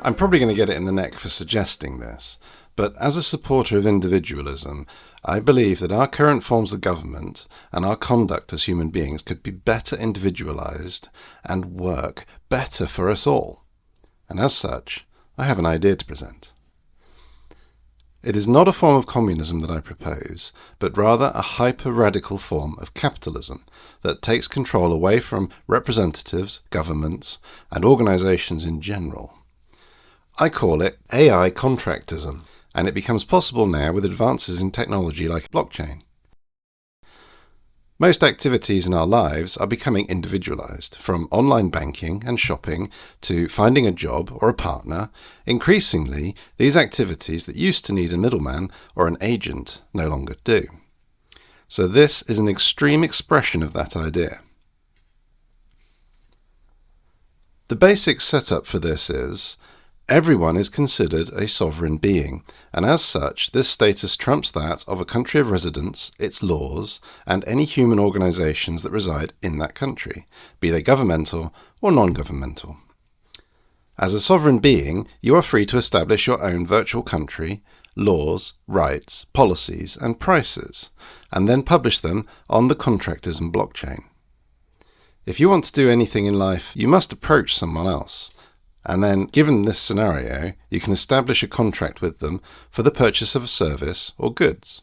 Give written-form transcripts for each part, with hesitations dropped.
I'm probably going to get it in the neck for suggesting this, but as a supporter of individualism, I believe that our current forms of government and our conduct as human beings could be better individualized and work better for us all. And as such, I have an idea to present. It is not a form of communism that I propose, but rather a hyper-radical form of capitalism that takes control away from representatives, governments, and organizations in general. I call it AI Contractism, and it becomes possible now with advances in technology like blockchain. Most activities in our lives are becoming individualized, from online banking and shopping to finding a job or a partner. Increasingly, these activities that used to need a middleman or an agent no longer do. So this is an extreme expression of that idea. The basic setup for this is everyone is considered a sovereign being, and as such, this status trumps that of a country of residence, its laws, and any human organizations that reside in that country, be they governmental or non-governmental. As a sovereign being, you are free to establish your own virtual country, laws, rights, policies, and prices, and then publish them on the Contractism blockchain. If you want to do anything in life, you must approach someone else. And then, given this scenario, you can establish a contract with them for the purchase of a service or goods.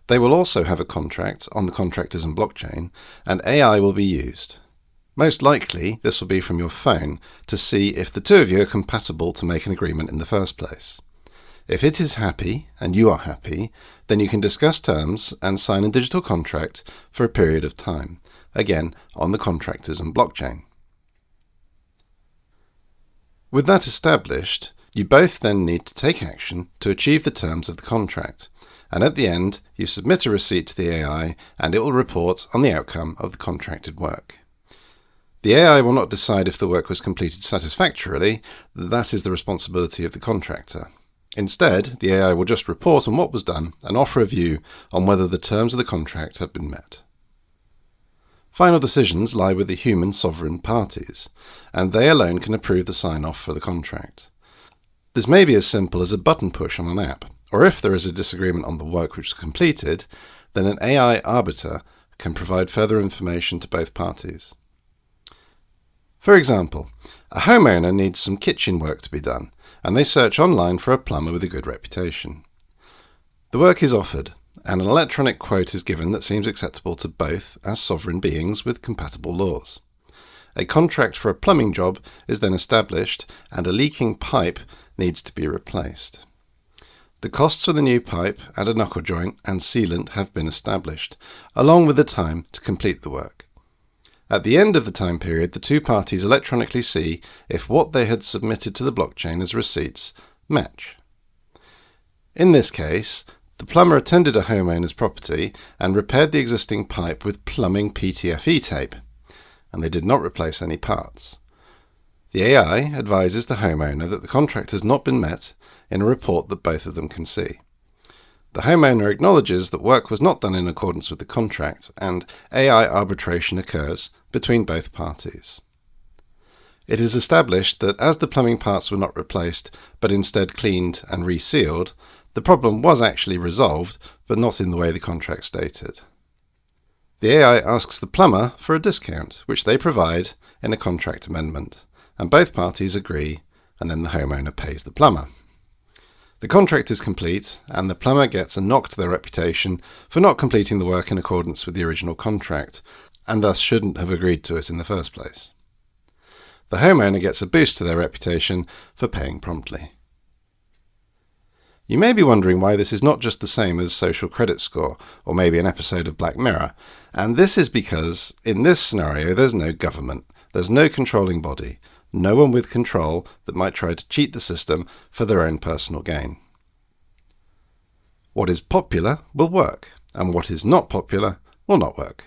They will also have a contract on the Contractism blockchain, and AI will be used. Most likely, this will be from your phone to see if the two of you are compatible to make an agreement in the first place. If it is happy, and you are happy, then you can discuss terms and sign a digital contract for a period of time, again on the Contractism blockchain. With that established, you both then need to take action to achieve the terms of the contract, and at the end you submit a receipt to the AI and it will report on the outcome of the contracted work. The AI will not decide if the work was completed satisfactorily, that is the responsibility of the contractor. Instead, the AI will just report on what was done and offer a view on whether the terms of the contract have been met. Final decisions lie with the human sovereign parties, and they alone can approve the sign-off for the contract. This may be as simple as a button push on an app, or if there is a disagreement on the work which is completed, then an AI arbiter can provide further information to both parties. For example, a homeowner needs some kitchen work to be done, and they search online for a plumber with a good reputation. The work is offered, and an electronic quote is given that seems acceptable to both as sovereign beings with compatible laws. A contract for a plumbing job is then established, and a leaking pipe needs to be replaced. The costs for the new pipe and a knuckle joint and sealant have been established, along with the time to complete the work. At the end of the time period, the two parties electronically see if what they had submitted to the blockchain as receipts match. In this case, the plumber attended a homeowner's property and repaired the existing pipe with plumbing PTFE tape, and they did not replace any parts. The AI advises the homeowner that the contract has not been met in a report that both of them can see. The homeowner acknowledges that work was not done in accordance with the contract, and AI arbitration occurs between both parties. It is established that as the plumbing parts were not replaced, but instead cleaned and resealed, the problem was actually resolved, but not in the way the contract stated. The AI asks the plumber for a discount, which they provide in a contract amendment, and both parties agree, and then the homeowner pays the plumber. The contract is complete, and the plumber gets a knock to their reputation for not completing the work in accordance with the original contract, and thus shouldn't have agreed to it in the first place. The homeowner gets a boost to their reputation for paying promptly. You may be wondering why this is not just the same as social credit score, or maybe an episode of Black Mirror, and this is because, in this scenario, there's no government, there's no controlling body, no one with control that might try to cheat the system for their own personal gain. What is popular will work, and what is not popular will not work.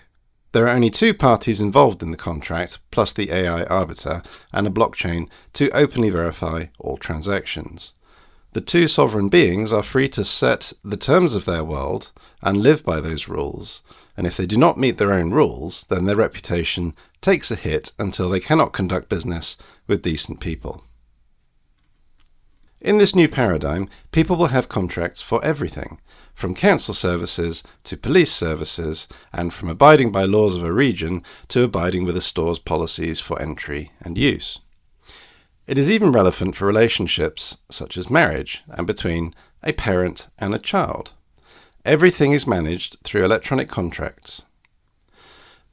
There are only two parties involved in the contract, plus the AI arbiter and a blockchain to openly verify all transactions. The two sovereign beings are free to set the terms of their world and live by those rules, and if they do not meet their own rules, then their reputation takes a hit until they cannot conduct business with decent people. In this new paradigm, people will have contracts for everything, from council services to police services, and from abiding by laws of a region to abiding with a store's policies for entry and use. It is even relevant for relationships such as marriage and between a parent and a child. Everything is managed through electronic contracts.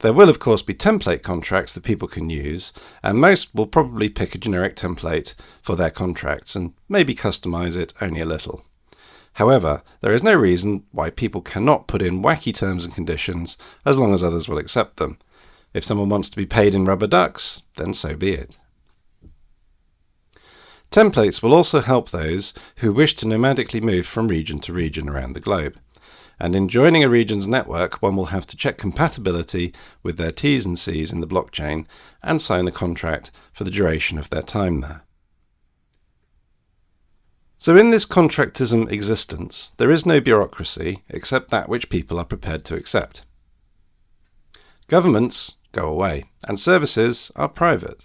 There will of course be template contracts that people can use, and most will probably pick a generic template for their contracts and maybe customize it only a little. However, there is no reason why people cannot put in wacky terms and conditions as long as others will accept them. If someone wants to be paid in rubber ducks, then so be it. Templates will also help those who wish to nomadically move from region to region around the globe. And in joining a region's network, one will have to check compatibility with their T's and C's in the blockchain and sign a contract for the duration of their time there. So in this contractism existence, there is no bureaucracy except that which people are prepared to accept. Governments go away, and services are private.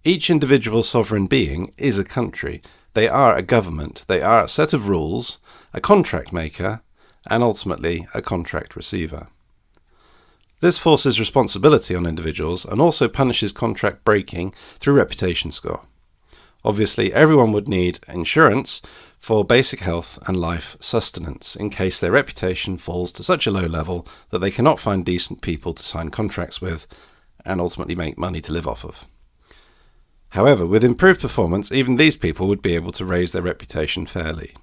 Each individual sovereign being is a country. They are a government. They are a set of rules, a contract maker, and ultimately a contract receiver. This forces responsibility on individuals and also punishes contract breaking through reputation score. Obviously, everyone would need insurance for basic health and life sustenance in case their reputation falls to such a low level that they cannot find decent people to sign contracts with and ultimately make money to live off of. However, with improved performance, even these people would be able to raise their reputation fairly.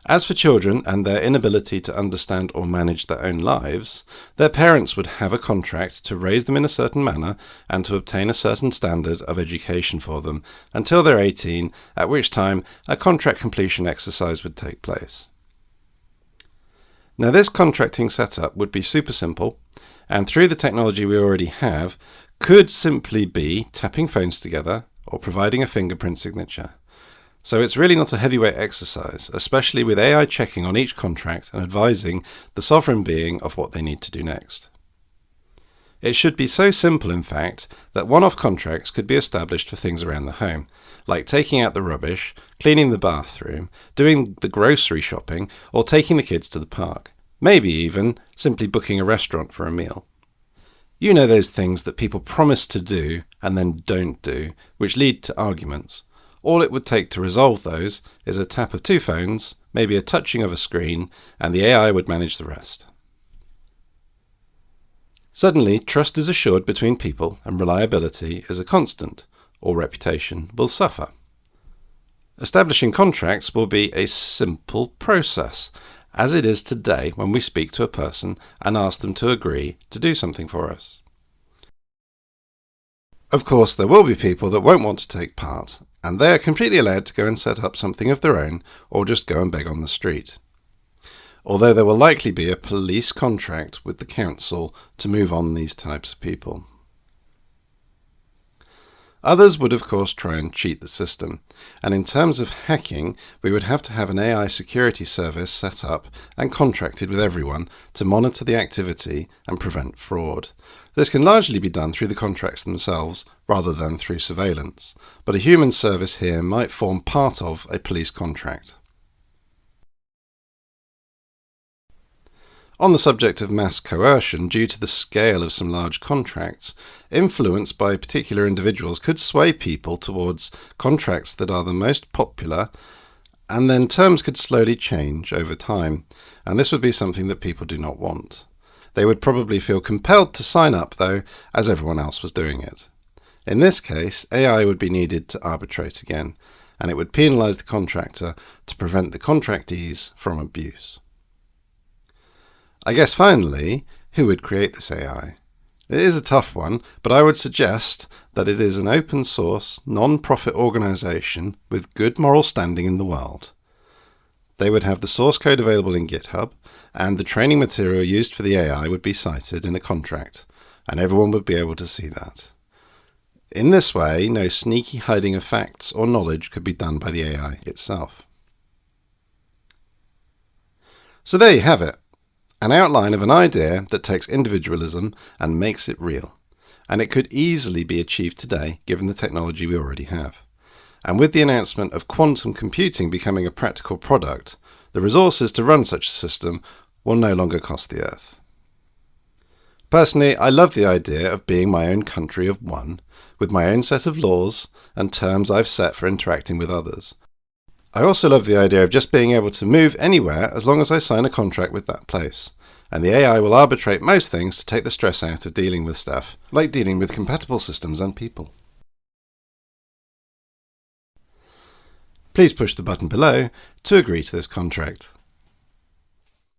As for children and their inability to understand or manage their own lives, their parents would have a contract to raise them in a certain manner and to obtain a certain standard of education for them until they're 18, at which time a contract completion exercise would take place. Now this contracting setup would be super simple, and through the technology we already have, could simply be tapping phones together or providing a fingerprint signature. So it's really not a heavyweight exercise, especially with AI checking on each contract and advising the sovereign being of what they need to do next. It should be so simple, in fact, that one-off contracts could be established for things around the home, like taking out the rubbish, cleaning the bathroom, doing the grocery shopping, or taking the kids to the park. Maybe even simply booking a restaurant for a meal. You know those things that people promise to do and then don't do, which lead to arguments. All it would take to resolve those is a tap of two phones, maybe a touching of a screen, and the AI would manage the rest. Suddenly, trust is assured between people and reliability is a constant, or reputation will suffer. Establishing contracts will be a simple process, as it is today when we speak to a person and ask them to agree to do something for us. Of course, there will be people that won't want to take part, and they are completely allowed to go and set up something of their own or just go and beg on the street. Although there will likely be a police contract with the council to move on these types of people. Others would of course try and cheat the system, and in terms of hacking, we would have to have an AI security service set up and contracted with everyone to monitor the activity and prevent fraud. This can largely be done through the contracts themselves rather than through surveillance, but a human service here might form part of a police contract. On the subject of mass coercion, due to the scale of some large contracts, influence by particular individuals could sway people towards contracts that are the most popular, and then terms could slowly change over time, and this would be something that people do not want. They would probably feel compelled to sign up, though, as everyone else was doing it. In this case, AI would be needed to arbitrate again, and it would penalise the contractor to prevent the contractees from abuse. I guess finally, who would create this AI? It is a tough one, but I would suggest that it is an open source, non-profit organisation with good moral standing in the world. They would have the source code available in GitHub, and the training material used for the AI would be cited in a contract, and everyone would be able to see that. In this way, no sneaky hiding of facts or knowledge could be done by the AI itself. So there you have it. An outline of an idea that takes individualism and makes it real, and it could easily be achieved today given the technology we already have. And with the announcement of quantum computing becoming a practical product, the resources to run such a system will no longer cost the Earth. Personally, I love the idea of being my own country of one, with my own set of laws and terms I've set for interacting with others. I also love the idea of just being able to move anywhere as long as I sign a contract with that place. And the AI will arbitrate most things to take the stress out of dealing with stuff, like dealing with compatible systems and people. Please push the button below to agree to this contract.